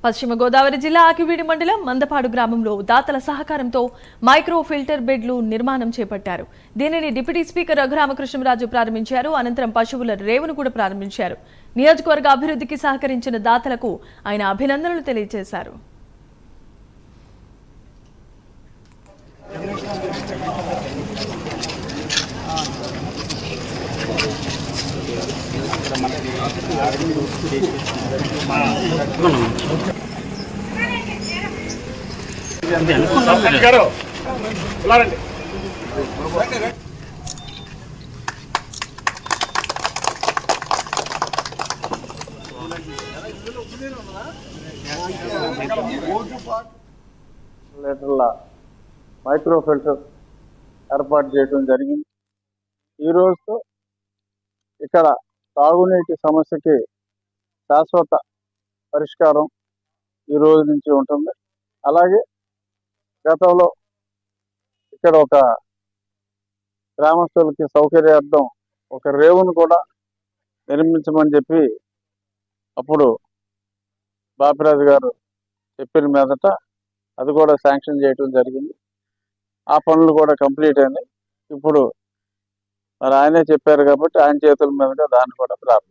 పశ్చిమ గోదావరి జిల్లా ఆకివీడి మండలం మందపాడు గ్రామంలో దాతల సహకారంతో మైక్రో ఫిల్టర్ బెడ్లు నిర్మాణం చేపట్టారు. దీనిని డిప్యూటీ స్పీకర్ రఘురామకృష్ణరాజు ప్రారంభించారు. అనంతరం పశువుల రేవును కూడా ప్రారంభించారు. నియోజకవర్గ అభివృద్ధికి సహకరించిన దాతలకు ఆయన అభినందనలు తెలియజేశారు. లీటర్ల మైక్రో ఫిల్టర్ ఏర్పాటు చేయడం జరిగింది. ఈ రోజుతో ఇక్కడ తాగునీటి సమస్యకి శాశ్వత పరిష్కారం ఈ రోజు నుంచి ఉంటుంది. అలాగే గతంలో ఇక్కడ ఒక గ్రామస్తులకి సౌకర్యార్థం ఒక రేవును కూడా నిర్మించమని చెప్పి అప్పుడు బాపిరాజు గారు చెప్పిన మీదట అది కూడా శాంక్షన్ చేయడం జరిగింది. ఆ పనులు కూడా కంప్లీట్ అయినాయి. ఇప్పుడు మరి ఆయనే చెప్పారు కాబట్టి ఆయన చేతుల మీదుగా దాన్ని కూడా ప్రారంభించారు.